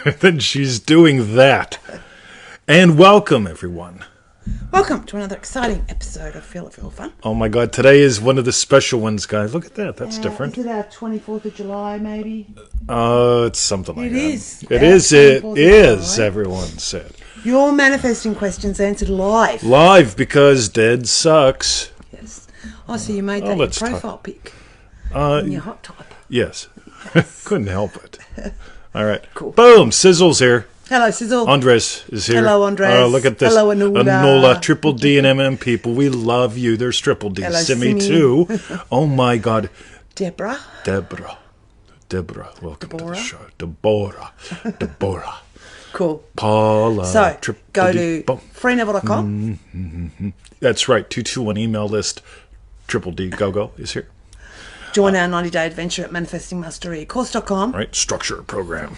then she's doing that. And welcome, everyone. Welcome to another exciting episode of Feel It Real Fun. Oh my God, today is one of the special ones, guys. Look at that. That's different. Is it our 24th of July, maybe? It's something like It that. is. It is. It 24th of is, July. everyone said. Your manifesting questions answered live. Live, because dead sucks. Yes. Oh, so you made that your let's profile pic in your hot type. Yes. Couldn't help it. All right. Cool. Boom. Sizzle's here. Hello, Sizzle. Andres is here. Hello, Andres. Look at this. Hello, Annoula. Annoula, Triple D and MM people. We love you. There's Triple D. Hello, Simi, Simi. too. Oh, my God. Deborah. Deborah, welcome Deborah. to the show. Deborah. Cool. Paula. So, Triple go D. to Boom. freeneville.com. That's right. 221 email list. Triple D Go is here. Join our 90-day adventure at manifestingmasterycourse.com. Right. Structure program.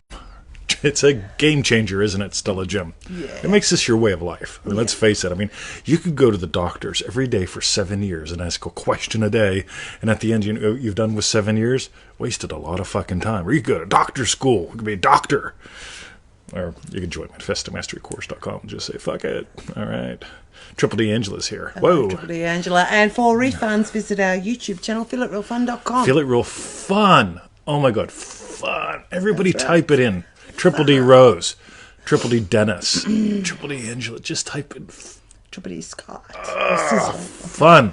It's a game changer, isn't it, Stella Jim? Yeah. It makes this your way of life. I mean, let's face it. I mean, you could go to the doctors every day for 7 years and ask a question a day, and at the end, you know, you've done with 7 years, wasted a lot of fucking time. Or you could go to doctor school. You could be a doctor. Or you could join manifestingmasterycourse.com and just say, fuck it. All right. Triple D Angela's here. Hello, Whoa. Triple D Angela. And for refunds, visit our YouTube channel, feelitrealfun.com. Feel it real fun. Oh, my God. Fun. Everybody type it in. Triple D Rose. Triple D Dennis. Triple D Angela. Just type in Triple D Scott. fun.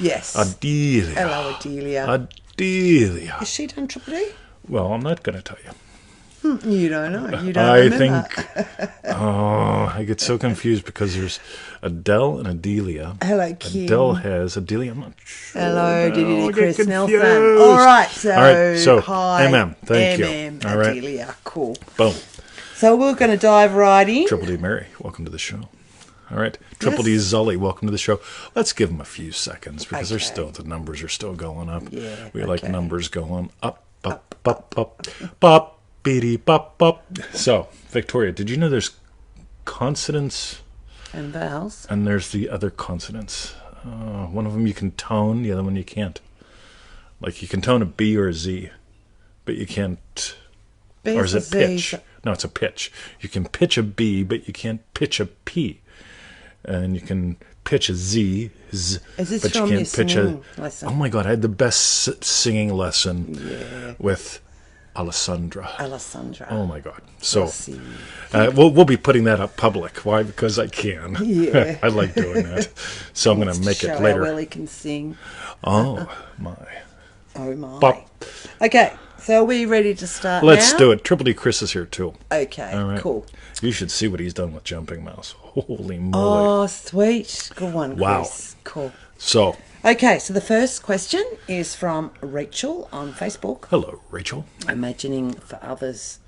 Yes. Adelia. Hello, Adelia. Adelia. Has she done Triple D? Well, I'm not going to tell you. You don't know. You don't I remember. think. Oh, I get so confused because there's Adele and Adelia. Hello, Kim. Adele has Adelia. I'm not sure. Hello, now. Diddy I get Chris Nelson. confused. All right, so hi, MM, thank you. MM, All right. Adelia, cool. Boom. So we're going to dive right in. Triple D Mary, welcome to the show. All right. Triple D Zully, welcome to the show. Let's give them a few seconds because they're still, the numbers are still going up. Yeah, We like numbers going up, beady, bop. So, Victoria, did you know there's consonants And vowels. and there's the other consonants? One of them you can tone, the other one you can't. Like you can tone a B or a Z, but you can't. B's Or is or it Z's? pitch? No, it's a pitch. You can pitch a B, but you can't pitch a P. And you can pitch a Z, Is this but you from your can't pitch singing a. lesson? Oh my God! I had the best singing lesson with Alessandra. Alessandra. Oh my God! So see. we'll be putting that up public. Why? Because I can. Yeah. I like doing that. So I'm going to make Show it later. how well he can sing. Oh my! Oh, my. Bop. Okay, so are we ready to start Let's now? do it. Triple D Chris is here too. Okay, All right. cool. You should see what he's done with Jumping Mouse. Holy moly! Oh, sweet. Good one, Wow. Chris. Cool. So, Okay, so the first question is from Rachel on Facebook. hello, Rachel. Imagining for others.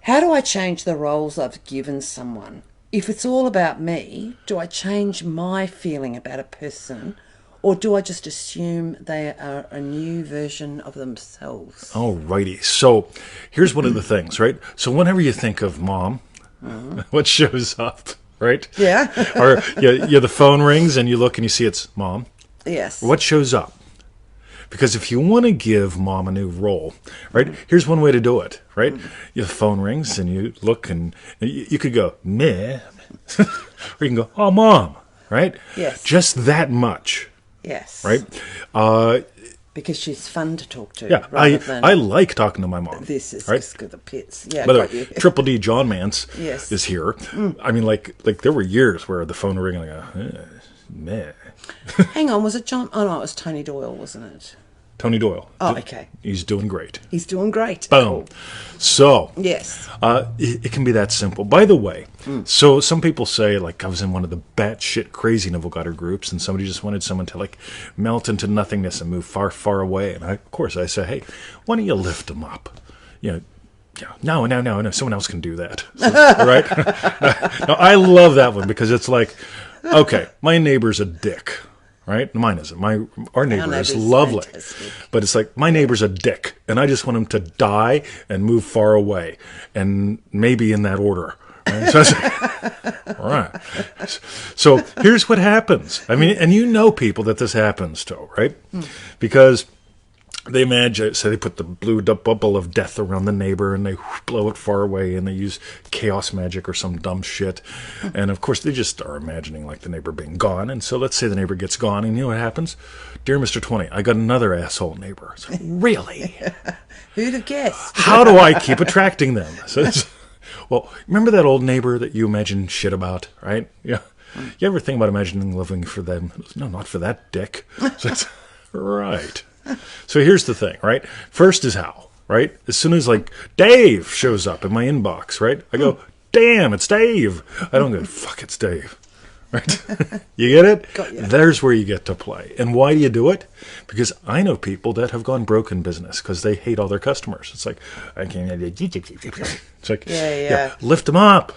How do I change the roles I've given someone? If it's all about me, do I change my feeling about a person, or do I just assume they are a new version of themselves? Alrighty. So, here's one of the things, right? So, whenever you think of mom, what shows up, right? Yeah. Or the phone rings and you look and you see it's mom. Yes. What shows up? Because if you want to give mom a new role, right? Here's one way to do it, right? Your phone rings and you look and you could go, meh. Or you can go, oh, mom, right? Yes. Just that much, Yes. right? Because she's fun to talk to. Yeah, rather than I like talking to my mom. this is right? just good the pits. Yeah, By the got way, you. Triple D John Mance Yes. is here. I mean, like there were years where the phone would ring and I go, meh. Hang on, was it John? Oh no, it was Tony Doyle, wasn't it? Tony Doyle. Oh, okay. He's doing great. He's doing great. Boom. Cool. So, Yes. it can be that simple. By the way, so some people say, like, I was in one of the batshit crazy Neville Goddard groups, and somebody just wanted someone to, like, melt into nothingness and move far, far away. And of course, I say, hey, why don't you lift them up? You know, no, someone else can do that. So, right? No, I love that one because it's like, okay, my neighbor's a dick. Right? Mine isn't. Our neighbor is lovely. fantastic. But it's like, my neighbor's a dick, and I just want him to die and move far away, and maybe in that order. Right? So, all right. So here's what happens. I mean, and you know people that this happens to, right? Because they imagine, so they put the blue bubble of death around the neighbor and they blow it far away and they use chaos magic or some dumb shit. And of course, they just are imagining like the neighbor being gone. And so let's say the neighbor gets gone and you know what happens? Dear Mr. 20, I got another asshole neighbor. It's like, really? Who'd have guessed? How do I keep attracting them? So well, remember that old neighbor that you imagine shit about, right? Yeah. You ever think about imagining living for them? No, not for that dick. So it's, right. So here's the thing, right? First is how, right? As soon as like Dave shows up in my inbox, right? I go, damn, it's Dave. I don't go, fuck, it's Dave. Right? You get it? Got you. There's where you get to play. And why do you do it? Because I know people that have gone broke in business because they hate all their customers. It's like, I can't. It's like, Yeah. lift them up.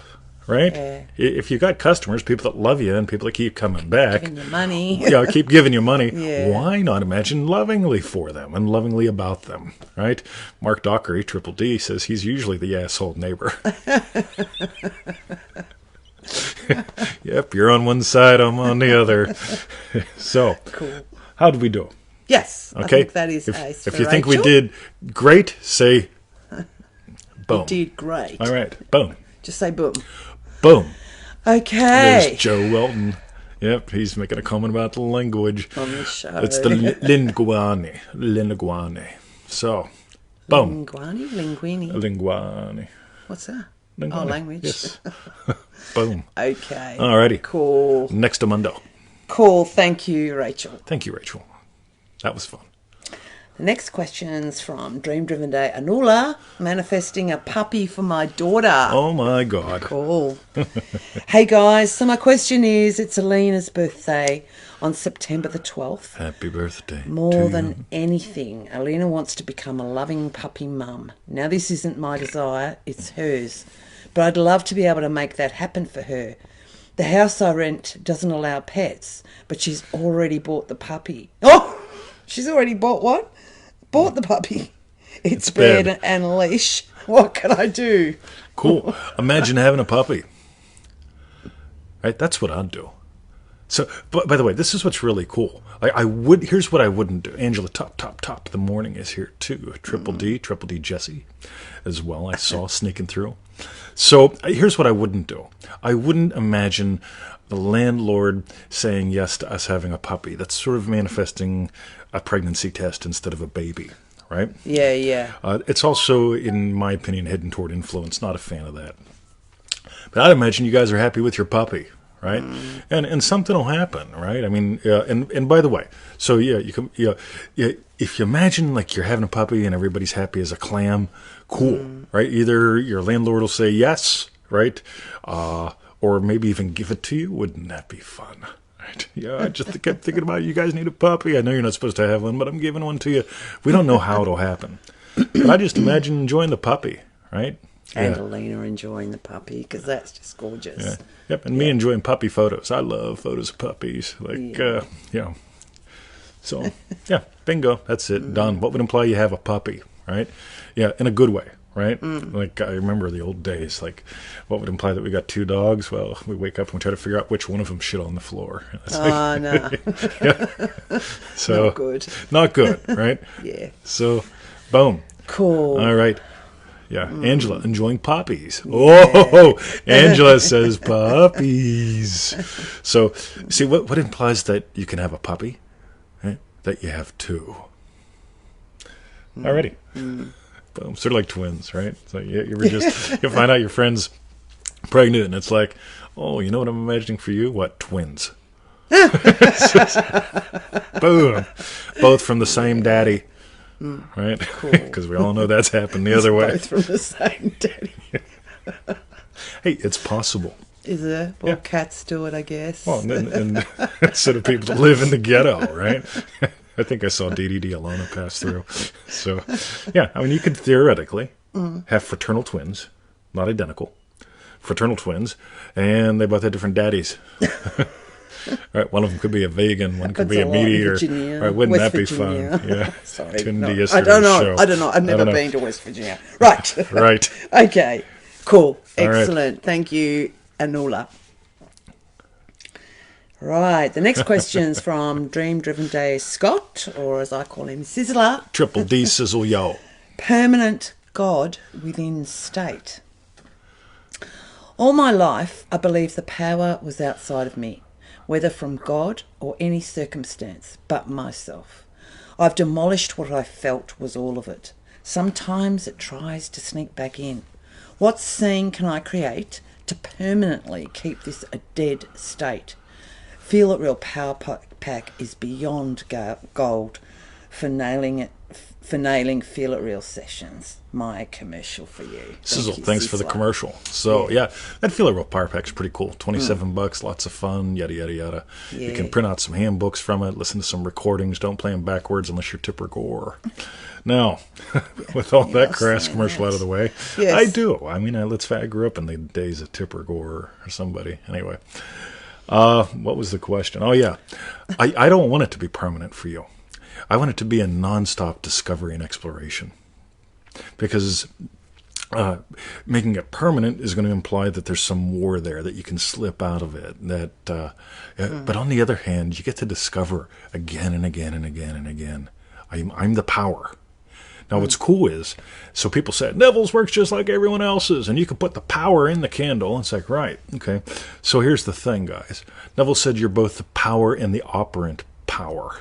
Right? Yeah. If you got customers, people that love you and people that keep coming back, Giving you money. yeah, keep giving you money. Yeah. Why not imagine lovingly for them and lovingly about them, right? Mark Dockery, Triple D, says he's usually the asshole neighbor. Yep, you're on one side, I'm on the other. So, Cool. how did we do? Yes. Okay, I think that is if, ace if for you think we Rachel. did great, say boom. You did great. All right, boom, Just say boom. boom. Okay. There's Joe Welton. Yep, he's making a comment about the language. On the show. It's the linguane. So, boom. Linguini. Linguane. What's that? Linguane. Oh, language. Yes. Boom. Okay. Alrighty. Cool. Next to Mundo. Cool. Thank you, Rachel. Thank you, Rachel. That was fun. The next question's from Dream Driven Day. Annoula, manifesting a puppy for my daughter. Oh my God. Cool. Hey guys, so my question is, it's Elina's birthday on September the 12th. Happy birthday. More to than you. anything, Elina wants to become a loving puppy mum. Now, this isn't my desire, it's hers. But I'd love to be able to make that happen for her. The house I rent doesn't allow pets, but she's already bought the puppy. Oh! She's already bought what? Bought the puppy. It's bed bed. and a leash. What can I do? Cool. Imagine having a puppy. Right? That's what I'd do. So, by the way, this is what's really cool. Here's what I wouldn't do. Angela, top. The morning is here too. Triple D Jesse, as well. I saw sneaking through. So here's what I wouldn't do. I wouldn't imagine the landlord saying yes to us having a puppy. That's sort of manifesting a pregnancy test instead of a baby, right? Yeah. It's also, in my opinion, heading toward influence. Not a fan of that. But I'd imagine you guys are happy with your puppy, right? And something will happen, right? I mean, and by the way, so yeah, you can, if you imagine like you're having a puppy and everybody's happy as a clam, cool, right? Either your landlord will say yes, right? Or maybe even give it to you. Wouldn't that be fun? Right? Yeah, I just kept thinking about it. You guys need a puppy. I know you're not supposed to have one, but I'm giving one to you. We don't know how it'll happen. But I just imagine enjoying the puppy, right? And Yeah. Elina enjoying the puppy, because that's just gorgeous. Yeah. Yep, and me enjoying puppy photos. I love photos of puppies. So, yeah, bingo. That's it. Done. What would imply you have a puppy, right? Yeah, in a good way, right? Like, I remember the old days. Like, what would imply that we got two dogs? Well, we wake up and we try to figure out which one of them shit on the floor. It's like, Oh, no. so, Not good. Not good, right? Yeah. So, boom. Cool. All right. Yeah, Angela enjoying puppies. Oh, Angela says puppies. So, see, what implies that you can have a puppy? Right? That you have two. Alrighty. Boom. Sort of like twins, right? So you find out your friend's pregnant, and it's like, oh, you know what I'm imagining for you? What? Twins. Boom. Both from the same daddy. Right? Cool. Because we all know that's happened the other way. Both from the same daddy. Hey, it's possible. Is it? Well, Yeah. cats do it, I guess. Well, and instead of people that live in the ghetto, right? I think I saw DDD Alona pass through. So, yeah, I mean, you could theoretically have fraternal twins, not identical, fraternal twins, and they both had different daddies. Right, one of them could be a vegan, one could be a meat eater. Right, wouldn't West that be Virginia. fun? Yeah. Sorry. Tuned no, to I yesterday's don't know. show. I don't know. I've never know. been to West Virginia. Right. Right. Okay. Cool. All right. Excellent. Thank you, Annoula. Right. The next question's from Dream Driven Day Scott, or as I call him, Sizzler. Triple D sizzle yo. Permanent God within state. All my life, I believed the power was outside of me, whether from God or any circumstance but myself. I've demolished what I felt was all of it. Sometimes it tries to sneak back in. What scene can I create to permanently keep this a dead state? Feel It Real Power Pack is beyond gold for nailing Feel It Real sessions. My commercial for you. Sizzle, thanks for the commercial. So, yeah, that Feel It Real Power Pack's pretty cool. $27, lots of fun, yada, yada, yada. Yeah. You can print out some handbooks from it, listen to some recordings. Don't play them backwards unless you're Tipper Gore. Now, with all that crass commercial out of the way, yes. I do. I mean, I grew up in the days of Tipper Gore or somebody. Anyway, what was the question? Oh, yeah. I don't want it to be permanent for you. I want it to be a nonstop discovery and exploration. Because making it permanent is going to imply that there's some war there, that you can slip out of it. But on the other hand, you get to discover again and again and again and again. I'm the power. Now, what's cool is, so people say, Neville's works just like everyone else's, and you can put the power in the candle. It's like, right, okay. So here's the thing, guys. Neville said you're both the power and the operant power.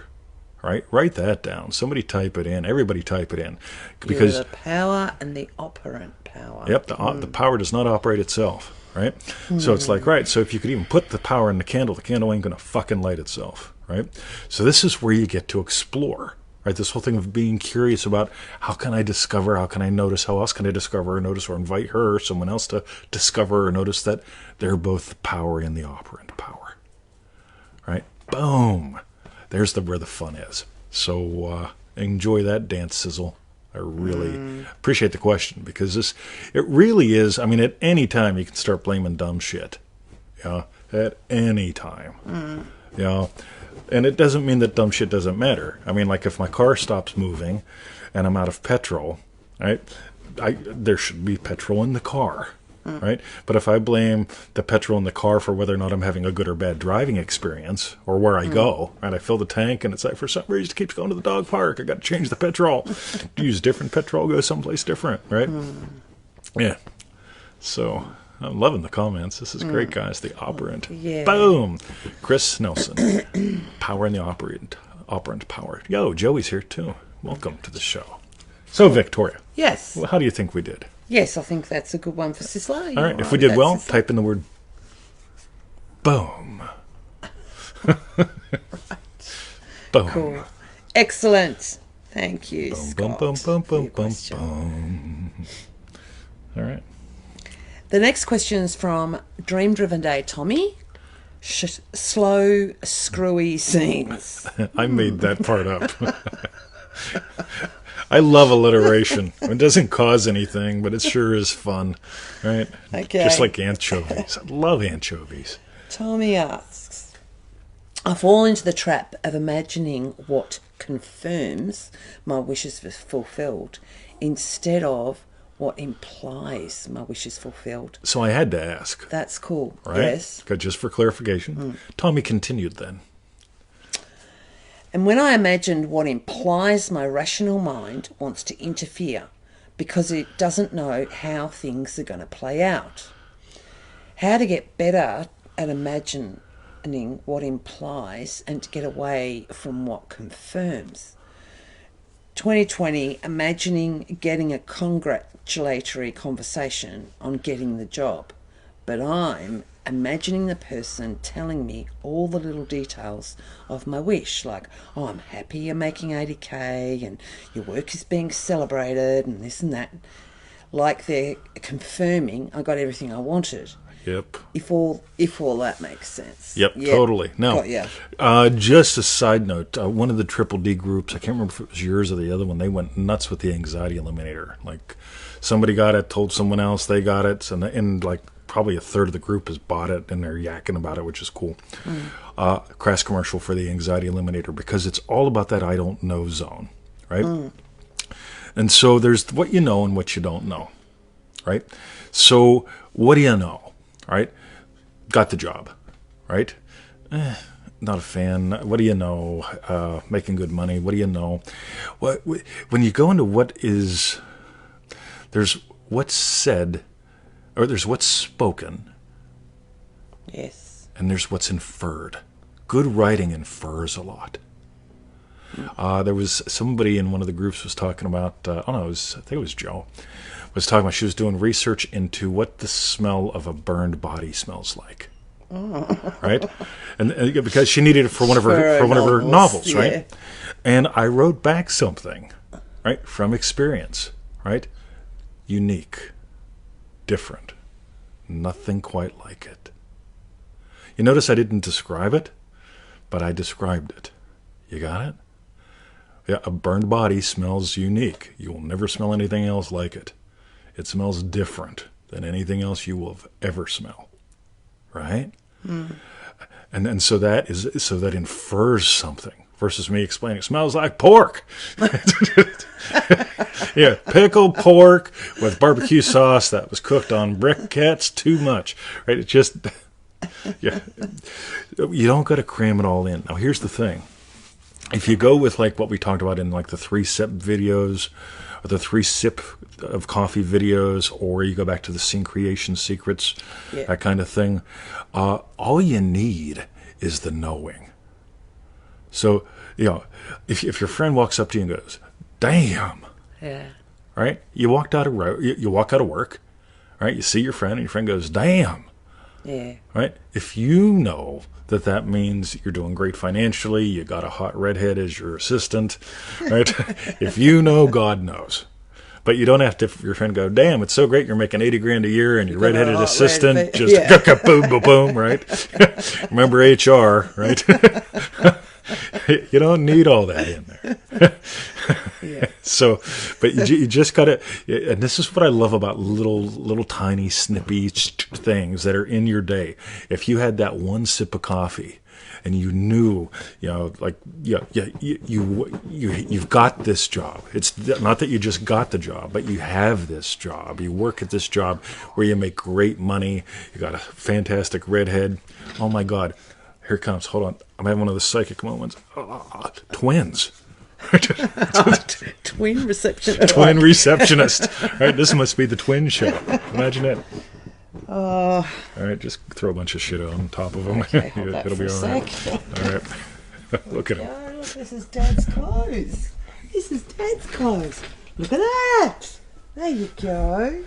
Right? Write that down. Somebody type it in. Everybody type it in. Because you're the power and the operant power. Yep, the power does not operate itself. Right? So it's like, right, so if you could even put the power in the candle ain't going to fucking light itself. Right? So this is where you get to explore. Right, this whole thing of being curious about how can I discover, how can I notice, how else can I discover or notice or invite her or someone else to discover or notice that they're both the power and the operant power. Right? Boom. There's where the fun is. So enjoy that dance, Sizzle. I really appreciate the question because it really is, I mean, at any time you can start blaming dumb shit. Yeah, at any time. Yeah. And it doesn't mean that dumb shit doesn't matter. I mean, like if my car stops moving and I'm out of petrol, right? There should be petrol in the car, right? But if I blame the petrol in the car for whether or not I'm having a good or bad driving experience or where I go, right? I fill the tank and it's like, for some reason it keeps going to the dog park. I got to change the petrol. Use different petrol, go someplace different, right? Yeah. So I'm loving the comments. This is great, guys. The operant. Yeah. Boom. Chris Nelson. Power and the operant power. Yo, Joey's here too. Welcome to the show. So, Victoria. Yes. Well, how do you think we did? Yes, I think that's a good one for Sizzler. All right. If we did well, type in the word boom. Boom. Cool. Excellent. Thank you, Boom, Scott, boom, boom, boom, for your boom, boom, question. boom. All right. The next question is from Dream Driven Day Tommy. Slow, screwy scenes. I made that part up. I love alliteration. It doesn't cause anything, but it sure is fun, right? Okay. Just like anchovies. I love anchovies. Tommy asks, I fall into the trap of imagining what confirms my wishes were fulfilled instead of what implies my wish is fulfilled. So I had to ask. That's cool. Right? Yes. Just for clarification. Tommy continued then. And when I imagined what implies my rational mind wants to interfere because it doesn't know how things are going to play out. How to get better at imagining what implies and to get away from what confirms. 2020, imagining getting a congratulatory conversation on getting the job. But I'm imagining the person telling me all the little details of my wish, like, oh, I'm happy you're making 80k and your work is being celebrated and this and that. Like they're confirming I got everything I wanted. Yep. If all that makes sense. Yep, totally. No, just a side note, one of the Triple D groups, I can't remember if it was yours or the other one, they went nuts with the anxiety eliminator. Like somebody got it, told someone else they got it, and like probably a third of the group has bought it and they're yakking about it, which is cool. Crass commercial for the anxiety eliminator because it's all about that I don't know zone, right? And so there's what you know and what you don't know, right? So what do you know, right? Got the job, right? not a fan. What do you know? Making good money. What do you know? When you go into there's what's said, or there's what's spoken, Yes. and there's what's inferred. Good writing infers a lot. There was somebody in one of the groups was talking about, I think it was Joe, was talking about she was doing research into what the smell of a burned body smells like. Oh. Right? And because she needed it for one of her novels, yeah. right? And I wrote back something, right, from experience, right? Unique, different, nothing quite like it. You notice I didn't describe it, but I described it. You got it? Yeah, a burned body smells unique. You will never smell anything else like it. It smells different than anything else you will have ever smell. Right? Mm. And so that infers something versus me explaining it smells like pork. Yeah, pickled pork with barbecue sauce that was cooked on briquettes too much. Right? It just yeah. You don't got to cram it all in. Now here's the thing. If you go with like what we talked about in like the 3-sip videos, or the 3-sip of coffee videos, or you go back to the scene creation secrets, that kind of thing, all you need is the knowing. So, if your friend walks up to you and goes, "Damn," right? You walk out of work, right? You see your friend, and your friend goes, "Damn," right? If you know that means you're doing great financially, you got a hot redhead as your assistant, right? If you know, God knows. But you don't have to, your friend go, "Damn, it's so great you're making $80,000 a year and your redheaded assistant just boom, boom, boom," right? Remember HR, right? You don't need all that in there. So, but you just got to, and this is what I love about little tiny snippy things that are in your day. If you had that one sip of coffee and you knew, you've got this job. It's not that you just got the job, but you have this job. You work at this job where you make great money. You got a fantastic redhead. Oh my God. Here it comes. Hold on. I'm having one of the psychic moments. Twins. Twin receptionist. Twin receptionist. Right, this must be the twin show. Imagine it. All right, just throw a bunch of shit on top of them. Okay, It'll be all right. All right. Look at him. Oh, look, this is Dad's clothes. Look at that. There you go.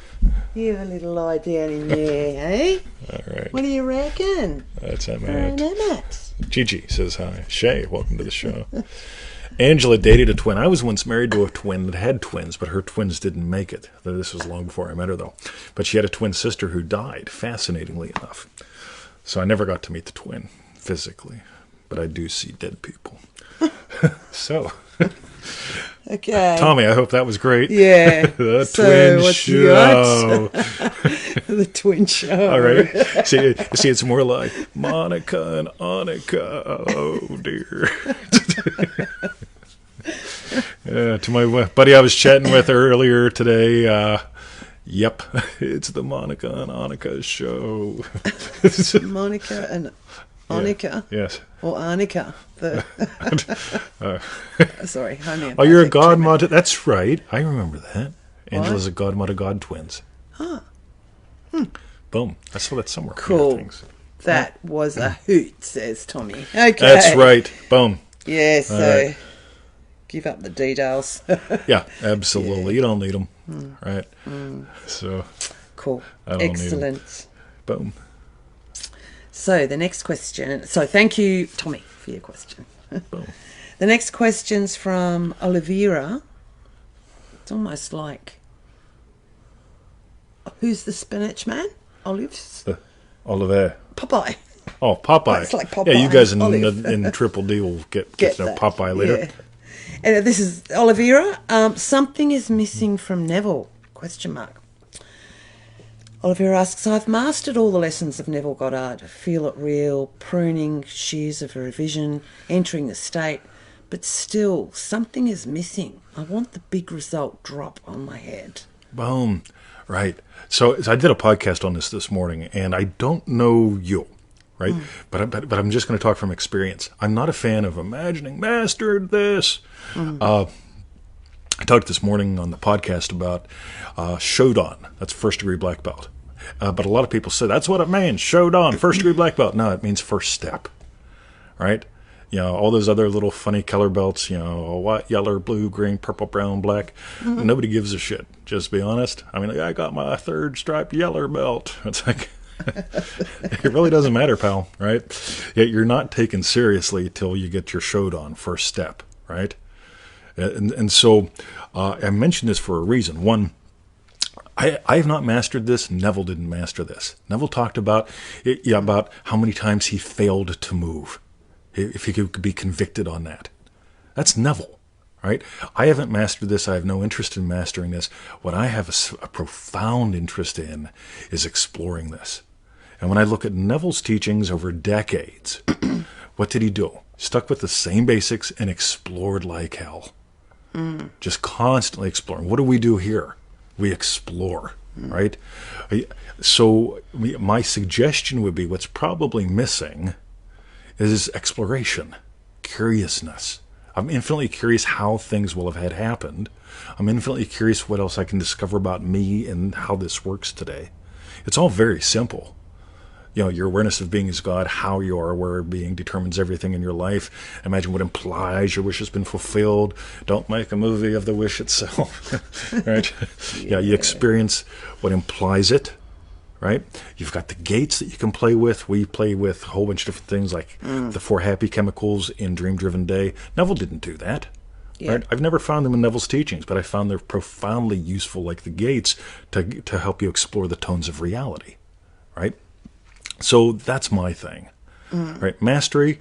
You have a little lie down in there, eh? All right. What do you reckon? That's Emmett. Gigi says hi. Shay, welcome to the show. Angela dated a twin. I was once married to a twin that had twins, but her twins didn't make it. This was long before I met her, though. But she had a twin sister who died, fascinatingly enough. So I never got to meet the twin physically, but I do see dead people. So... Okay. Tommy, I hope that was great. Yeah. The twin show. The twin show. All right. See, it's more like Monica and Annika. Oh, dear. To my buddy I was chatting with earlier today, yep, it's the Monica and Annika show. Monica and Annika? Yeah. Yes. Or Annika? Sorry, honey. Oh, you're a godmother. That's right. I remember that. Angela's a godmother, god twins. Huh. Boom. I saw that somewhere. Cool. That was a hoot, says Tommy. Okay. That's right. Boom. Yeah, so give up the details. Yeah, absolutely. Yeah. You don't need them. Right. So. Cool. I don't Excellent. Need them. Boom. So the next question. So thank you, Tommy, for your question. Boom. The next question's from Olivera. It's almost like, who's the spinach man? Olives? Oliver. Popeye. Oh, Popeye. It's like Popeye. Yeah, you guys in Triple D will get to know Popeye later. Yeah. And this is Olivera. Something is missing from Neville? Question mark. Oliver asks, I've mastered all the lessons of Neville Goddard. Feel it real, pruning, shears of a revision, entering the state. But still, something is missing. I want the big result drop on my head. Boom. Right. So I did a podcast on this morning, and I don't know you, right? But I'm just going to talk from experience. I'm not a fan of imagining mastered this. I talked this morning on the podcast about Shodan. That's first degree black belt. But a lot of people say that's what it means. Shodan, first degree black belt. No, it means first step, right? You know, all those other little funny color belts, you know, white, yellow, blue, green, purple, brown, black. Nobody gives a shit. Just be honest. I mean, I got my third striped yellow belt. It's like, it really doesn't matter, pal, right? Yet you're not taken seriously till you get your Shodan, first step, right? And so I mentioned this for a reason. One, I have not mastered this. Neville didn't master this. Neville talked about about how many times he failed to move. If he could be convicted on that. That's Neville, right? I haven't mastered this. I have no interest in mastering this. What I have a profound interest in is exploring this. And when I look at Neville's teachings over decades, what did he do? Stuck with the same basics and explored like hell. Just constantly exploring. What do we do here? We explore, right? So my suggestion would be what's probably missing is exploration, curiousness. I'm infinitely curious how things will have had happened. I'm infinitely curious what else I can discover about me and how this works today. It's all very simple. You know, your awareness of being as God, how you are aware of being determines everything in your life. Imagine what implies your wish has been fulfilled. Don't make a movie of the wish itself, right? Yeah, you experience what implies it. Right? You've got the gates that you can play with. We play with a whole bunch of different things like the 4 happy chemicals in Dream Driven Day. Neville didn't do that. Yeah. Right? I've never found them in Neville's teachings, but I found they're profoundly useful, like the gates, to help you explore the tones of reality. Right? So that's my thing. Right? Mastery,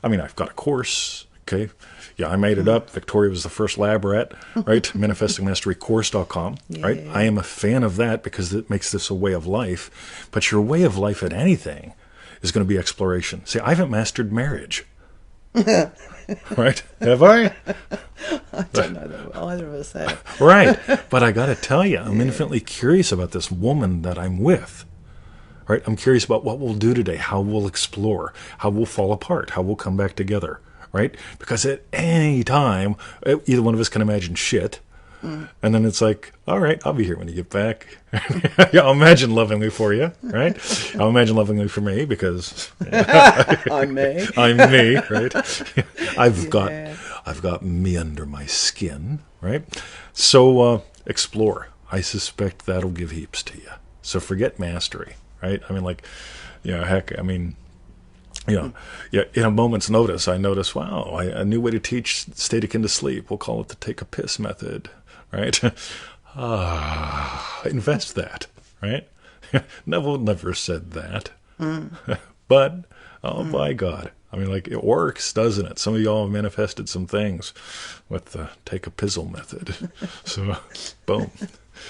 I mean, I've got a course. Okay. Yeah, I made it up. Victoria was the first lab rat, right? ManifestingMasteryCourse.com, right? I am a fan of that because it makes this a way of life. But your way of life at anything is going to be exploration. See, I haven't mastered marriage. Right? Have I? I don't know that either of us have. Right. But I got to tell you, I'm infinitely curious about this woman that I'm with. Right? I'm curious about what we'll do today, how we'll explore, how we'll fall apart, how we'll come back together. Right? Because at any time, either one of us can imagine shit. And then it's like, all right, I'll be here when you get back. Yeah, I'll imagine lovingly for you, right? I'll imagine lovingly for me because I'm me. I'm me, right? I've got me under my skin, right? So explore. I suspect that'll give heaps to you. So forget mastery, right? I mean, like, you know, heck, I mean, you know, yeah, in a moment's notice, I notice, wow, a new way to teach state akin to sleep. We'll call it the take a piss method, right? Invest that, right? Neville never said that. But, oh my God. I mean, like, it works, doesn't it? Some of y'all have manifested some things with the take a pizzle method. So, boom.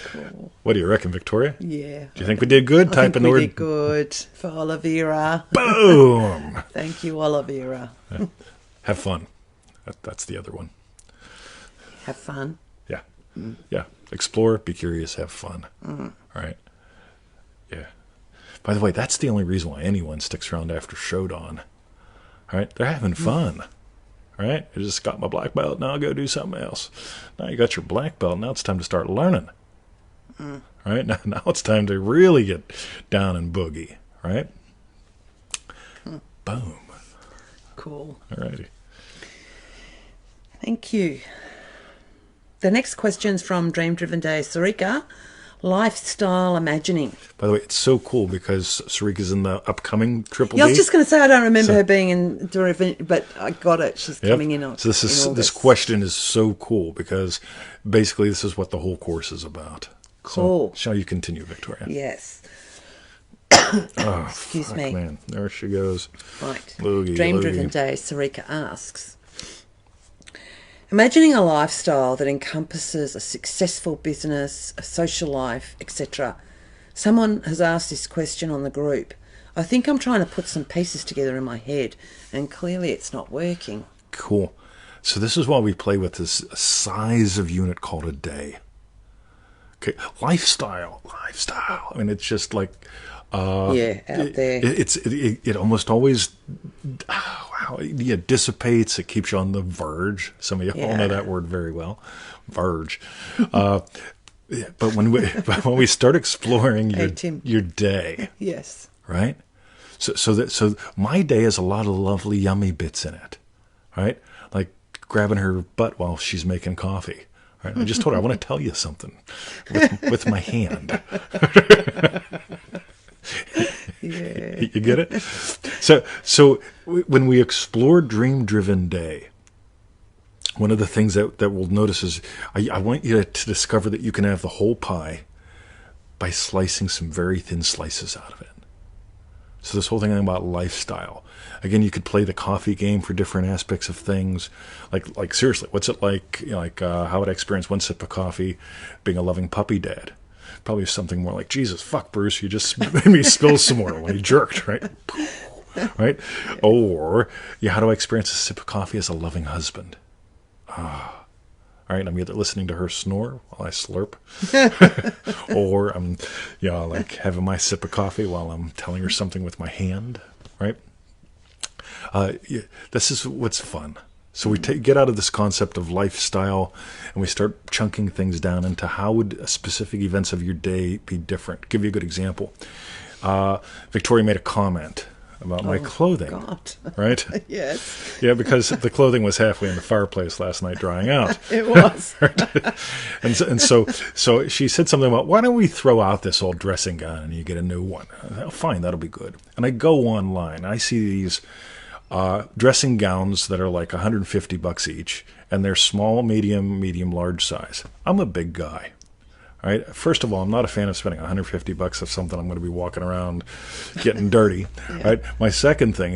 Cool. What do you reckon, Victoria? Yeah. Do you think we did good? I think we did good for Olivera. Boom! Thank you, Olivera. Have fun. That's the other one. Have fun? Yeah. Yeah. Explore, be curious, have fun. All right. Yeah. By the way, that's the only reason why anyone sticks around after Shodan. All right? They're having fun. All right? I just got my black belt. Now I'll go do something else. Now you got your black belt. Now it's time to start learning. All right? Now it's time to really get down and boogie. Right? Boom. Cool. All righty. Thank you. The next question's from Dream Driven Day, Sarika. Lifestyle imagining. By the way, it's so cool because Sarika's in the upcoming Triple D. Yeah, I was just going to say I don't remember her being in Driven, but I got it. She's coming in on. So this question is so cool because basically this is what the whole course is about. Cool. So, shall you continue, Victoria? Yes. Oh, excuse me. Man, there she goes. Right. Loogie, Dream Driven Day, Sarika asks, imagining a lifestyle that encompasses a successful business, a social life, etc. Someone has asked this question on the group. I think I'm trying to put some pieces together in my head, and clearly it's not working. Cool. So this is why we play with this size of unit called a day. Okay, lifestyle. I mean, it's just like Out there. it almost always dissipates. It keeps you on the verge. Some of you all know that word very well, verge. But when we start exploring your day, Yes. right? So my day has a lot of lovely, yummy bits in it, right? Like grabbing her butt while she's making coffee. Right? I just told her I want to tell you something with my hand. Yeah. You get it? So when we explore dream-driven day, one of the things that we'll notice is I want you to discover that you can have the whole pie by slicing some very thin slices out of it. So this whole thing about lifestyle. Again, you could play the coffee game for different aspects of things. Like seriously, what's it like? How would I experience one sip of coffee being a loving puppy dad? Probably something more like, Jesus, fuck, Bruce, you just made me spill some more when you jerked, right? Right? Or, how do I experience a sip of coffee as a loving husband? All right, I'm either listening to her snore while I slurp, or I'm, like having my sip of coffee while I'm telling her something with my hand, right? This is what's fun. So we get out of this concept of lifestyle and we start chunking things down into how would specific events of your day be different. Give you a good example. Victoria made a comment about my clothing, God. right? Yes. Yeah, because the clothing was halfway in the fireplace last night drying out. It was. And so she said something about, why don't we throw out this old dressing gown and you get a new one? I thought, oh, fine, that'll be good. And I go online. I see these dressing gowns that are like $150 each, and they're small, medium, large size. I'm a big guy. All right. First of all, I'm not a fan of spending $150 of something I'm going to be walking around getting dirty. Yeah. Right. My second thing,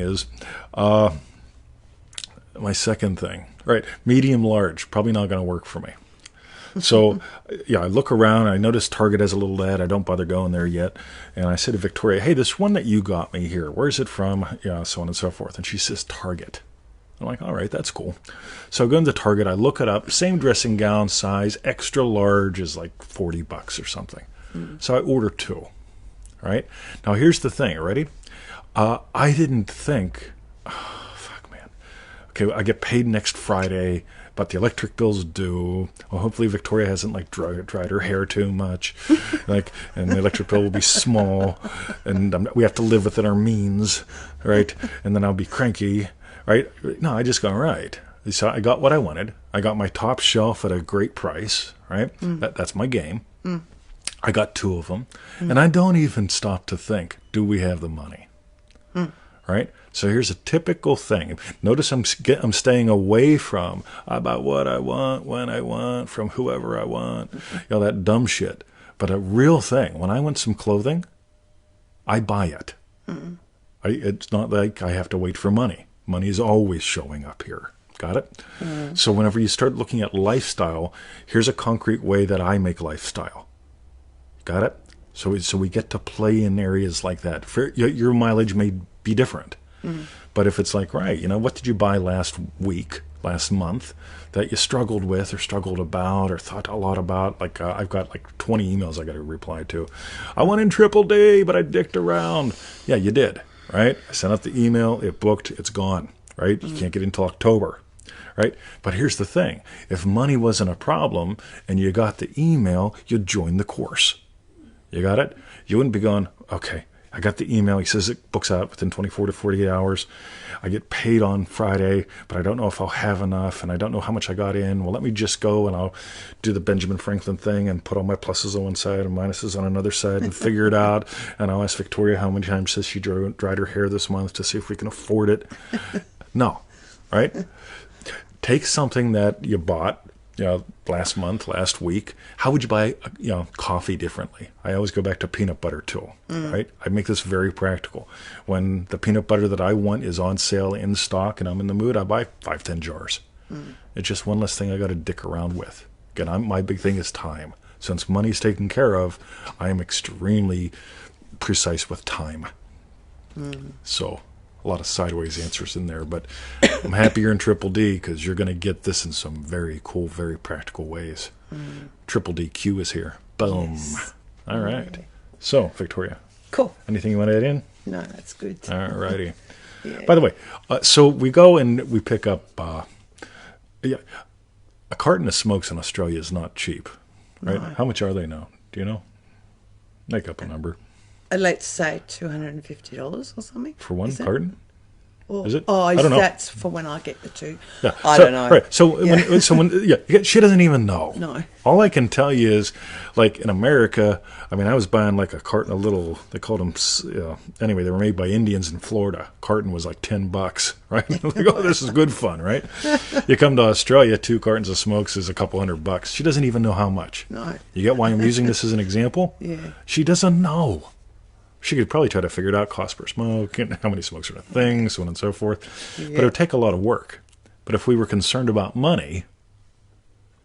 right, medium, large, probably not going to work for me. So, I look around. I notice Target has a little ad. I don't bother going there yet. And I said to Victoria, hey, this one that you got me here, where's it from? So on and so forth. And she says, Target. I'm like, all right, that's cool. So I go into Target. I look it up. Same dressing gown size, extra large is like $40 or something. So I order two. Right? Now, here's the thing. Ready? I didn't think, fuck, man. Okay, I get paid next Friday, but the electric bill's due. Well, hopefully Victoria hasn't dried her hair too much, and the electric bill will be small, and we have to live within our means, right? And then I'll be cranky, right? No, I just go, right. So I got what I wanted. I got my top shelf at a great price, right? That's my game. I got two of them, and I don't even stop to think, do we have the money? Right? So here's a typical thing. Notice I'm staying away from about what I want, when I want, from whoever I want, that dumb shit. But a real thing, when I want some clothing, I buy it. It's not like I have to wait for money. Money is always showing up here. Got it? So whenever you start looking at lifestyle, here's a concrete way that I make lifestyle. Got it? So we get to play in areas like that. Your mileage may be different. But if it's like, right, what did you buy last week, last month, that you struggled with or struggled about or thought a lot about? Like I've got like 20 emails I got to reply to. I went in Triple D, but I dicked around. Yeah, you did, right? I sent out the email, it booked, it's gone, right? You can't get until October, right? But here's the thing. If money wasn't a problem and you got the email, you'd join the course. You got it? You wouldn't be going, okay, I got the email. He says it books out within 24 to 48 hours. I get paid on Friday, but I don't know if I'll have enough, and I don't know how much I got in. Well, let me just go, and I'll do the Benjamin Franklin thing and put all my pluses on one side and minuses on another side and figure it out. And I'll ask Victoria how many times she dried her hair this month to see if we can afford it. No, right? Take something that you bought, last month, last week. How would you buy, coffee differently? I always go back to peanut butter tool, right? I make this very practical. When the peanut butter that I want is on sale in stock and I'm in the mood, I buy 5-10 jars. It's just one less thing I got to dick around with. Again, my big thing is time. Since money's taken care of, I am extremely precise with time. So a lot of sideways answers in there, but I'm happy you're in Triple D because you're going to get this in some very cool, very practical ways. Triple DQ is here. Boom. Yes. All right. So, Victoria, Cool. anything you want to add in? No, that's good. All righty. Yeah. By the way, so we go and we pick up, yeah, a carton of smokes in Australia is not cheap, right? No. How much are they now? Do you know? Make up a number. Let's say $250 or something. For one Is it? carton? Or, Is it? Oh, I don't know. that's for when I get the two. Yeah. I don't know. Right. So she doesn't even know. No. All I can tell you is, like in America, I mean, I was buying like a carton of little. They called them. Anyway, they were made by Indians in Florida. Carton was like $10, right? Like, oh, this is good fun, right? You come to Australia, 2 cartons of smokes is a couple $100. She doesn't even know how much. No. You get why I'm using this as an example? Yeah. She doesn't know. She could probably try to figure it out, cost per smoke, and how many smokes are in a thing, so on and so forth. Yeah. But it would take a lot of work. But if we were concerned about money,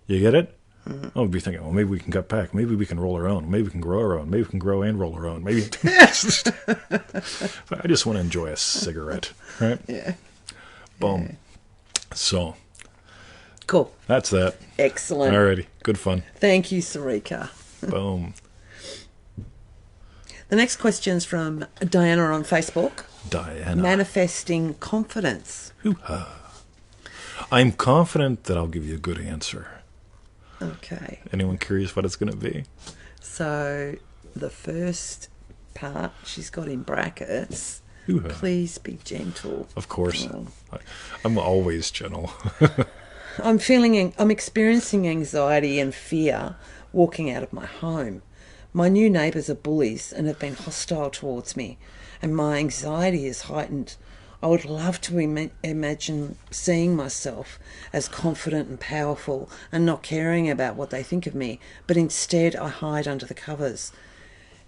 you get it? Mm-hmm. Oh, we'd be thinking, well, maybe we can cut back. Maybe we can roll our own. Maybe we can grow our own. Maybe we can grow and roll our own. Maybe. I just want to enjoy a cigarette, right? Yeah. Boom. Yeah. So Cool. that's that. Excellent. Alrighty. Good fun. Thank you, Sarika. Boom. The next question's from Diana on Facebook. Diana. Manifesting confidence. Hoo-ha. I'm confident that I'll give you a good answer. Okay. Anyone curious what it's going to be? So the first part she's got in brackets. Hoo-ha. Please be gentle. Of course. Oh. I'm always gentle. I'm experiencing anxiety and fear walking out of my home. My new neighbours are bullies and have been hostile towards me, and my anxiety is heightened. I would love to imagine seeing myself as confident and powerful and not caring about what they think of me, but instead I hide under the covers.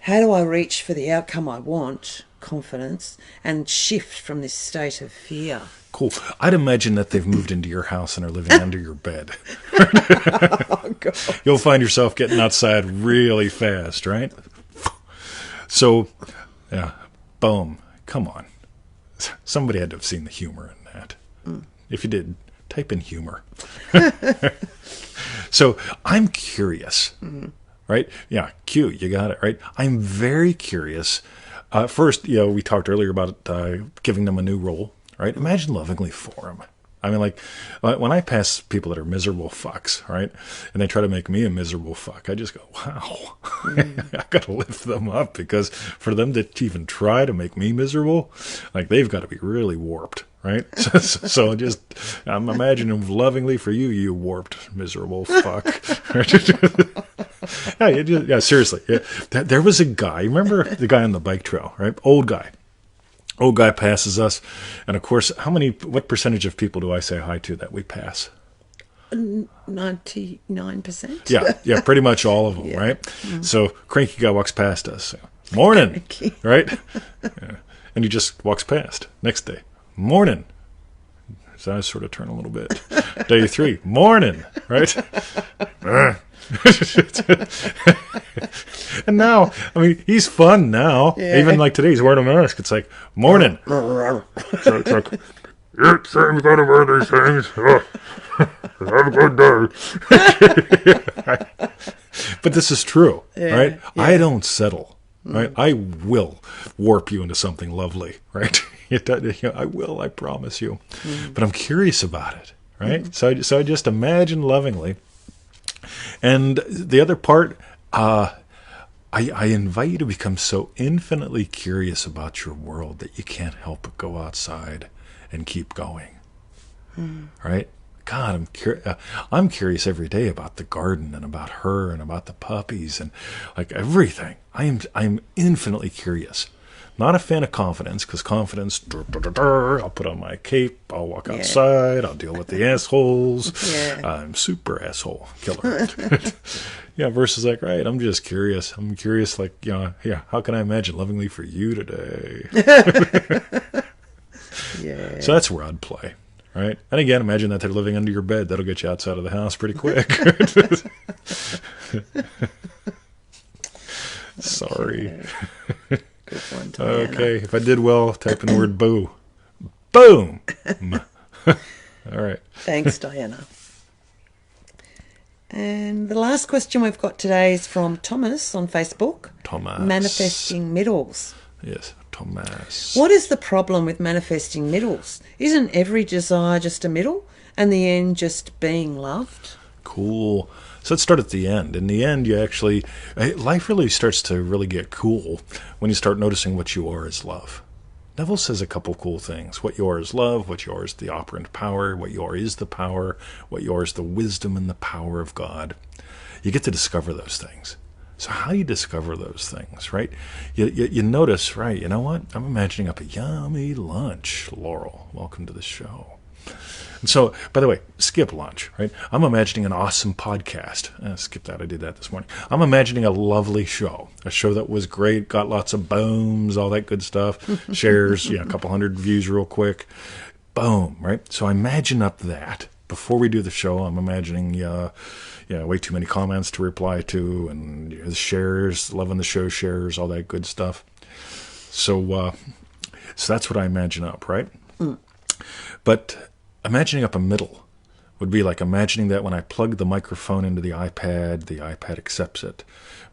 How do I reach for the outcome I want, confidence, and shift from this state of fear? Cool. I'd imagine that they've moved into your house and are living under your bed. Oh, God. You'll find yourself getting outside really fast, right? So, yeah, boom. Come on. Somebody had to have seen the humor in that. If you did, type in humor. So, I'm curious, right? Yeah, Q, you got it, right? I'm very curious. First, we talked earlier about giving them a new role. Right? Imagine lovingly for them. I mean, like, when I pass people that are miserable fucks, right, and they try to make me a miserable fuck, I just go, wow, I got to lift them up, because for them to even try to make me miserable, like, they've got to be really warped, right? So just, I'm imagining lovingly for you, you warped, miserable fuck. Yeah, seriously. Yeah. There was a guy, remember the guy on the bike trail, right? Old guy passes us, and of course, what percentage of people do I say hi to that we pass? 99%. Yeah, pretty much all of them, Yeah. right? So, cranky guy walks past us. Morning, Cranky. right? Yeah. And he just walks past. Next day, morning. His eyes sort of turn a little bit. Day 3, morning, right? And now, I mean, he's fun now. Yeah. Even like today, he's wearing a mask. It's like, morning. So it's like, yep, Sam's got to wear these things. Oh, have a good day. But this is true, right? Yeah. I don't settle, right? I will warp you into something lovely, right? I will, I promise you. But I'm curious about it, right? So I just imagine lovingly. And the other part, I invite you to become so infinitely curious about your world that you can't help but go outside and keep going. Right? God, I'm curious every day about the garden and about her and about the puppies and like everything. I'm infinitely curious. Not a fan of confidence, because confidence, I'll put on my cape, I'll walk outside, I'll deal with the assholes. Yeah. I'm super asshole killer. Yeah, versus like, right, I'm just curious. I'm curious, like, how can I imagine lovingly for you today? Yeah. So that's where I'd play, right? And again, imagine that they're living under your bed. That'll get you outside of the house pretty quick. Sorry. Good one, Diana. Okay, if I did well, type in the word boo. Boom! All right. Thanks, Diana. And the last question we've got today is from Thomas on Facebook. Thomas. Manifesting middles. Yes, Thomas. What is the problem with manifesting middles? Isn't every desire just a middle and the end just being loved? Cool. So let's start at the end. In the end, life really starts to really get cool when you start noticing what you are as love. Neville says a couple cool things. What you are is love, what you are is the operant power, what you are is the power, what you are is the wisdom and the power of God. You get to discover those things. So how do you discover those things, right? You notice, right, you know what? I'm imagining up a yummy lunch. Laurel, welcome to the show. And so, by the way, skip lunch, right? I'm imagining an awesome podcast. Skip that. I did that this morning. I'm imagining a lovely show, a show that was great, got lots of booms, all that good stuff, shares, a couple hundred views real quick. Boom, right? So I imagine up that. Before we do the show, I'm imagining, way too many comments to reply to, and the shares, loving the show shares, all that good stuff. So that's what I imagine up, right? But imagining up a middle would be like imagining that when I plug the microphone into the iPad accepts it.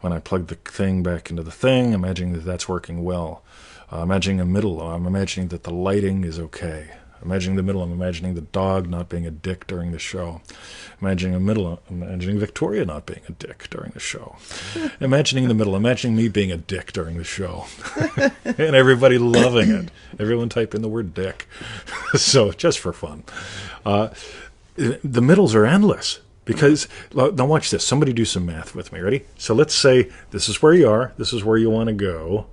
When I plug the thing back into the thing, imagining that that's working well. Imagining a middle, I'm imagining that the lighting is okay. Imagining the middle, I'm imagining the dog not being a dick during the show. Imagining a middle, I'm imagining Victoria not being a dick during the show. Imagining the middle, imagining me being a dick during the show. And everybody loving it. Everyone type in the word dick. So, just for fun. The middles are endless. Because, now watch this. Somebody do some math with me. Ready? So let's say this is where you are. This is where you want to go.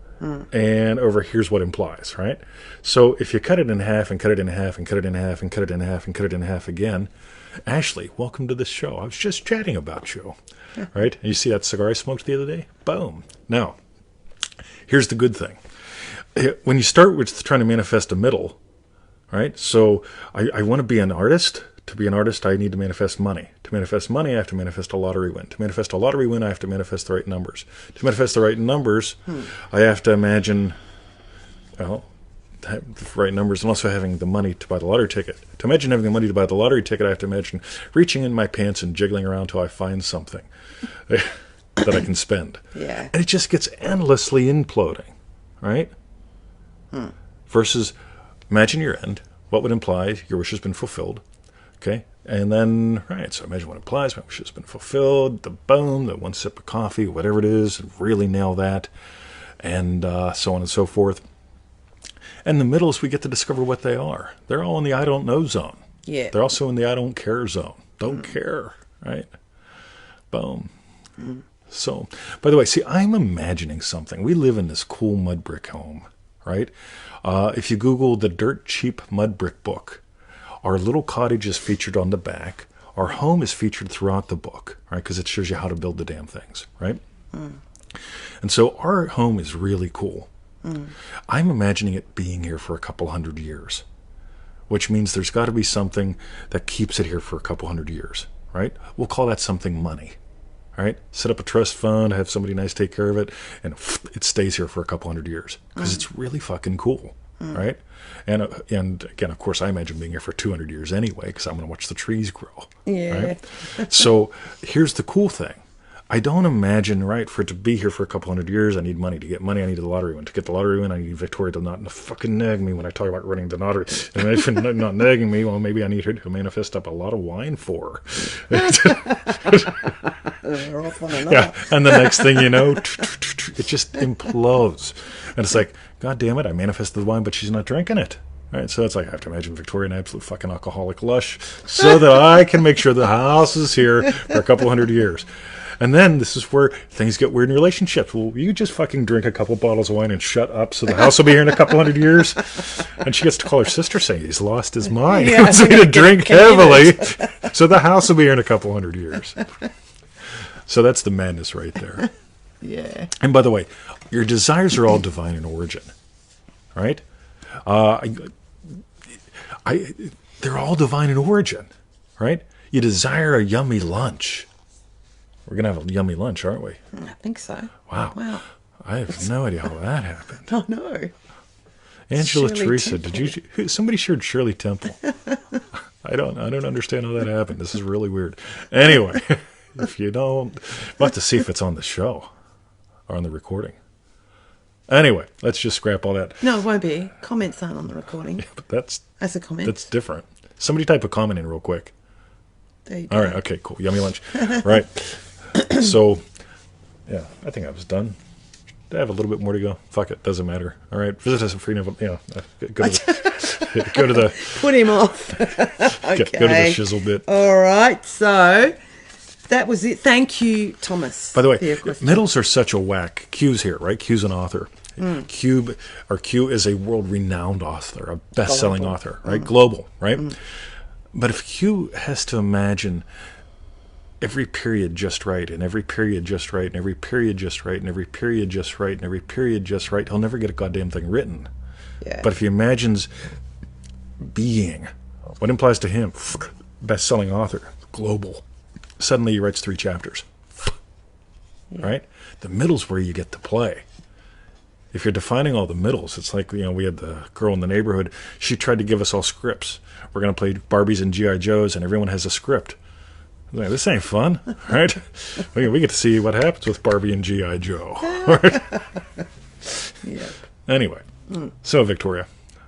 And over here's what implies, right? So if you cut it in half and cut it in half and cut it in half and cut it in half and cut it in half again, Ashley, welcome to the show. I was just chatting about you, right? And you see that cigar I smoked the other day? Boom. Now, here's the good thing. When you start with trying to manifest a middle, right? So I want to be an artist. To be an artist, I need to manifest money. To manifest money, I have to manifest a lottery win. To manifest a lottery win, I have to manifest the right numbers. To manifest the right numbers, I have to imagine, the right numbers, and also having the money to buy the lottery ticket. To imagine having the money to buy the lottery ticket, I have to imagine reaching in my pants and jiggling around till I find something that I can spend. Yeah. And it just gets endlessly imploding, right? Versus, imagine your end. What would imply your wish has been fulfilled? Okay, and then, right, so imagine what implies my wish has been fulfilled, the boom, the one sip of coffee, whatever it is, really nail that, and so on and so forth. And the middles, we get to discover what they are. They're all in the I don't know zone. Yeah. They're also in the I don't care zone. Don't care, right? Boom. So, by the way, see, I'm imagining something. We live in this cool mud brick home, right? If you Google the Dirt Cheap Mud Brick book, our little cottage is featured on the back. Our home is featured throughout the book, right? Because it shows you how to build the damn things, right? And so our home is really cool. I'm imagining it being here for a couple hundred years, which means there's got to be something that keeps it here for a couple hundred years, right? We'll call that something money, right? Set up a trust fund, have somebody nice take care of it, and it stays here for a couple hundred years because it's really fucking cool, right? And again, of course, I imagine being here for 200 years anyway because I'm going to watch the trees grow. Yeah. Right? So here's the cool thing. I don't imagine, right, for it to be here for a couple hundred years, I need money. To get money, I need the lottery win. To get the lottery win, I need Victoria to not fucking nag me when I talk about running the lottery. And if she's not nagging me, well, maybe I need her to manifest up a lot of wine for her. Yeah, and the next thing you know, it just implodes. And it's like, God damn it, I manifested the wine, but she's not drinking it. Right, so it's like I have to imagine Victoria an absolute fucking alcoholic lush so that I can make sure the house is here for a couple hundred years. And then this is where things get weird in relationships. Well, you just fucking drink a couple bottles of wine and shut up so the house will be here in a couple hundred years. And she gets to call her sister saying he's lost his mind. Yeah, so he's going to drink heavily so the house will be here in a couple hundred years. So that's the madness right there. Yeah. And by the way, your desires are all divine in origin, right? They're all divine in origin, right? You desire a yummy lunch. We're going to have a yummy lunch, aren't we? I think so. Wow. I have no idea how that happened. Oh, no. Angela Shirley Teresa, Temple. somebody shared Shirley Temple. I don't understand how that happened. This is really weird. Anyway, If you don't, we'll have to see if it's on the show or on the recording. Anyway, let's just scrap all that. No, it won't be. Comments aren't on the recording. Yeah, but that's As a comment. That's different. Somebody type a comment in real quick. There you All go. right. Okay. Cool. Yummy lunch. Right. So, yeah, I think I was done. I have a little bit more to go. Fuck it. Doesn't matter. All right. Visit us at free Neville. Yeah. Go to the Put him off. Okay. go to the shizzle bit. All right. So that was it. Thank you, Thomas. By the way, for your question. middles are such a whack. Q's here, right? Q's an author. Q is a world-renowned author, a best-selling Global. author, right? Global, right? But if Q has to imagine every period just right, and every period just right, and every period just right, and every period just right, and every period just right, he'll never get a goddamn thing written. Yeah. But if he imagines being, what implies to him, best-selling author, global, suddenly he writes 3 chapters. Right? The middle's where you get to play. If you're defining all the middles, it's like, we had the girl in the neighborhood. She tried to give us all scripts. We're going to play Barbies and G.I. Joes, and everyone has a script. I'm like, this ain't fun, right? We get to see what happens with Barbie and G.I. Joe. Right? Yeah. Anyway, so Victoria,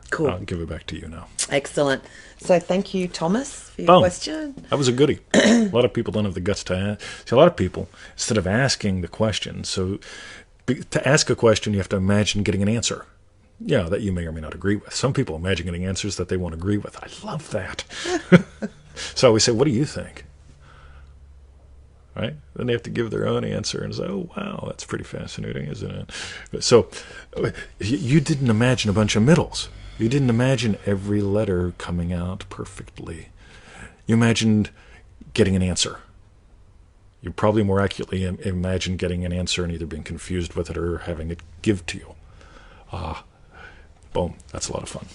Cool. I'll give it back to you now. Excellent. So thank you, Thomas, for your Boom. question. That was a goodie. A lot of people don't have the guts to ask. See, a lot of people, instead of asking the question, to ask a question, you have to imagine getting an answer. Yeah, that you may or may not agree with. Some people imagine getting answers that they won't agree with. I love that. So I always say, what do you think? Right? Then they have to give their own answer and say, oh, wow, that's pretty fascinating, isn't it? So you didn't imagine a bunch of middles. You didn't imagine every letter coming out perfectly. You imagined getting an answer. You probably more accurately imagine getting an answer and either being confused with it or having it give to you. Boom. That's a lot of fun.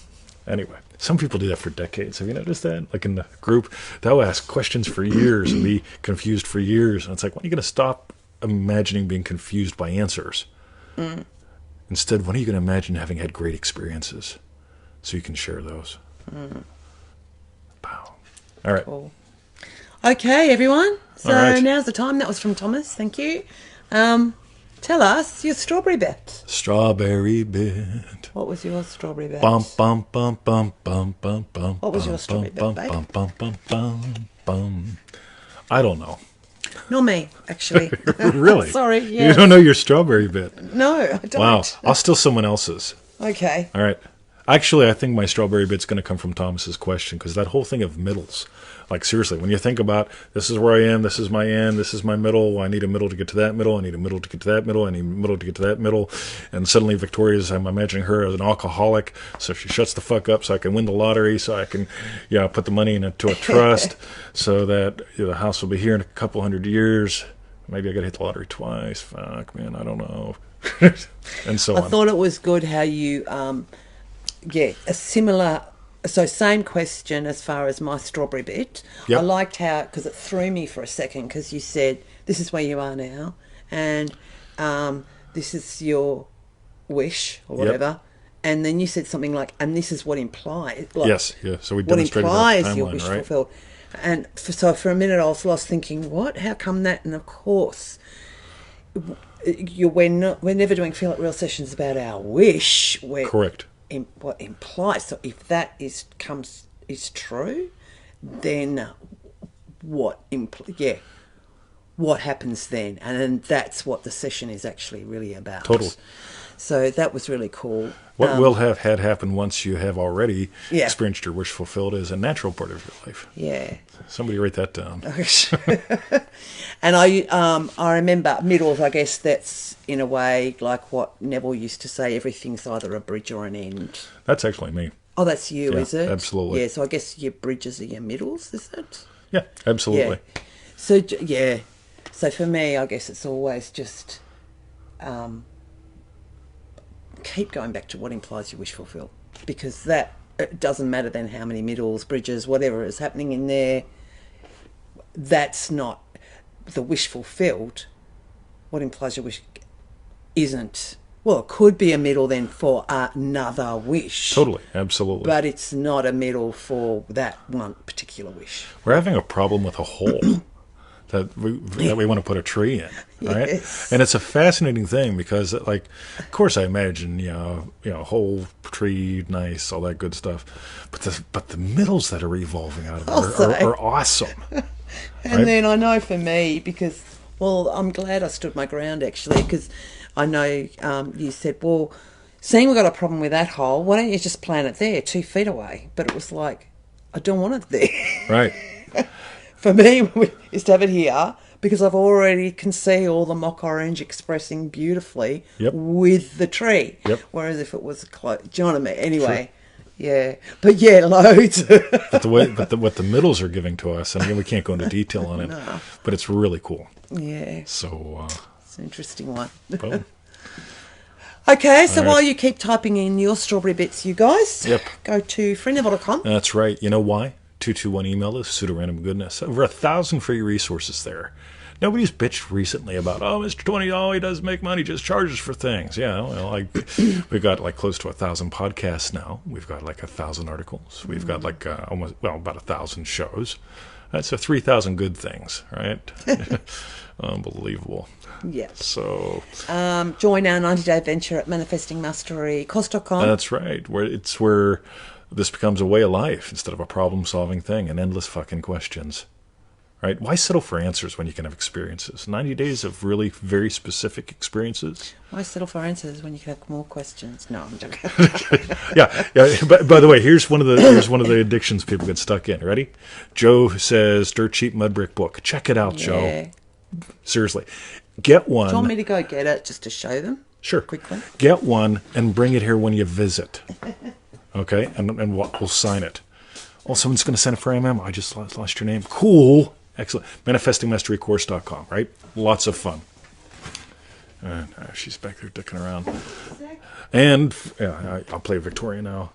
Anyway, some people do that for decades. Have you noticed that? Like in the group, they'll ask questions for years and be confused for years. And it's like, when are you going to stop imagining being confused by answers? Instead, when are you going to imagine having had great experiences so you can share those? Wow. All right. Cool. Okay, everyone. So All right. now's the time. That was from Thomas. Thank you. Tell us your strawberry bet. Strawberry bit. What was your strawberry bet? Bum bum bum bum bum bum bum. What was your bum, strawberry bum, bit, bum, bum, bum, bum, bum. I don't know. Not me, actually. Really? Sorry. Yeah. You don't know your strawberry bit. No, I don't. Wow. I'll steal someone else's. Okay. All right. Actually, I think my strawberry bit's going to come from Thomas's question, because that whole thing of middles, like seriously, when you think about this is where I am, this is my end, this is my middle, I need a middle to get to that middle, I need a middle to get to that middle, I need a middle to get to that middle, and suddenly Victoria's, I'm imagining her as an alcoholic, so she shuts the fuck up so I can win the lottery, so I can, put the money into a trust, so that the house will be here in a couple hundred years. Maybe I got to hit the lottery twice. Fuck, man, I don't know. And so on. I thought it was good how you, a similar, so same question as far as my strawberry bit. Yep. I liked how, because it threw me for a second, because you said, this is where you are now, and this is your wish, or whatever. And then you said something like, and this is what implies. Like, yes, yeah. So we what demonstrated implies that your timeline, wish right? fulfilled. And so for a minute I was lost thinking, what? How come that? And of course, we're never doing Feel It Real sessions about our wish. We're Correct. What implies. So if that is true, then what happens then? And then that's what the session is actually really about. Totally. So that was really cool. What will have had happen once you have already Yeah. experienced your wish fulfilled is a natural part of your life. Yeah. Somebody write that down. And I remember middles, I guess that's in a way like what Neville used to say, everything's either a bridge or an end. That's actually me. Oh, that's you, Yeah, is it? absolutely. Yeah, so I guess your bridges are your middles, is it? Yeah, absolutely. Yeah. So, yeah. So for me, I guess it's always just keep going back to what implies your wish fulfilled. Because that, it doesn't matter then how many middles, bridges, whatever is happening in there. That's not the wish fulfilled. What implies your wish isn't. Well, it could be a middle then for another wish. Totally, absolutely. But it's not a middle for that one particular wish. We're having a problem with a hole. that we want to put a tree in, right? Yes. And it's a fascinating thing because, like, of course, I imagine whole tree, nice, all that good stuff, but the middles that are revolving out of it are awesome. And right? then I know for me, because, well, I'm glad I stood my ground actually, because I know you said, well, seeing we've got a problem with that hole, why don't you just plant it there, 2 feet away? But it was like, I don't want it there. Right. For me, is to have it here because I've already can see all the mock orange expressing beautifully with the tree. Yep. Whereas if it was close, do you know what I mean? Anyway, yeah. But yeah, loads. But what the middles are giving to us, and again, we can't go into detail on it, but it's really cool. Yeah. So it's an interesting one. Boom. Okay, so All right. while you keep typing in your strawberry bits, you guys, go to friendneville.com. That's right. You know why? 221 email is pseudo-random goodness. Over 1,000 free resources there. Nobody's bitched recently about, Mr. 20, he doesn't make money, just charges for things. Yeah, well, we've got like close to 1,000 podcasts now. We've got like 1,000 articles. We've got like about 1,000 shows. That's 3,000 good things, right? Unbelievable. Yeah. So join our 90-day adventure at manifestingmasterycourse.com. that's right. Where this becomes a way of life instead of a problem-solving thing and endless fucking questions. Right? Why settle for answers when you can have experiences? 90 days of really very specific experiences. Why settle for answers when you can have more questions? No, I'm joking. Yeah. But by the way, here's one of the addictions people get stuck in. Ready? Joe says, "Dirt Cheap Mud Brick book. Check it out, Joe. Seriously, get one." Do you want me to go get it just to show them? Sure. Quickly. Get one and bring it here when you visit. Okay, and we'll sign it. Oh, someone's going to send it for MM. I just lost your name. Cool. Excellent. ManifestingMasteryCourse.com, right? Lots of fun. She's back there dicking around. And I'll play Victoria now.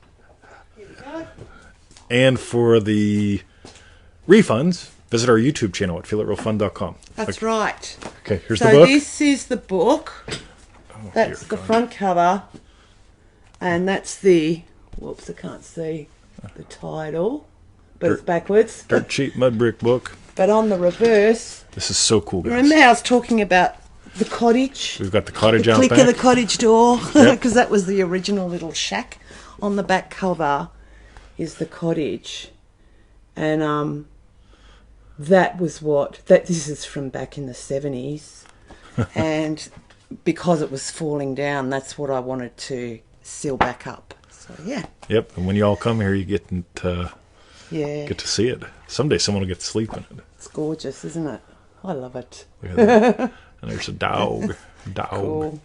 And for the refunds, visit our YouTube channel at feelitrealfun.com. That's right. Okay, here's So the book. this is the book. Oh, That's the front cover. And that's the, whoops, I can't see the title, but it's backwards. Dirt Cheap Mud Brick book. But on the reverse, This is so cool, guys. remember how I was talking about the cottage? We've got the cottage The out click back. of the cottage door, Yep. because that was the original little shack. On the back cover is the cottage. And that was this is from back in the 70s. And because it was falling down, that's what I wanted to seal back up. So yeah. Yep, and when you all come here, you get to see it. Someday someone will get to sleep in it. It's gorgeous, isn't it? I love it. Look at that. And there's a dog. Cool.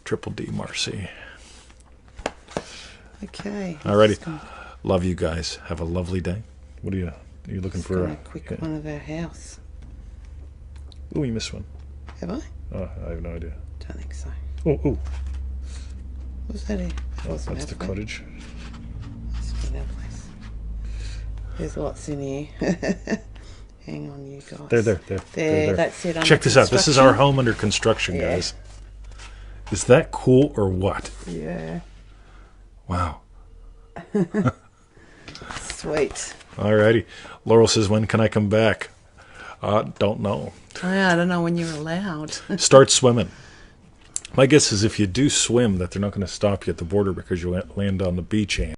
Triple D Marcy. Okay. Alrighty. Love you guys. Have a lovely day. What are you looking for? A quick one of our house. Oh, you missed one. Have I? Oh, I have no idea. Don't think so. Oh. What's that here? That's the cottage. Must be that place. There's lots in here. Hang on, you guys. There. That's it. Check this out. This is our home under construction, guys. Is that cool or what? Yeah. Wow. Sweet. Alrighty. Laurel says, when can I come back? Don't know. I don't know when you're allowed. Start swimming. My guess is if you do swim, that they're not going to stop you at the border because you land on the beach, Andy.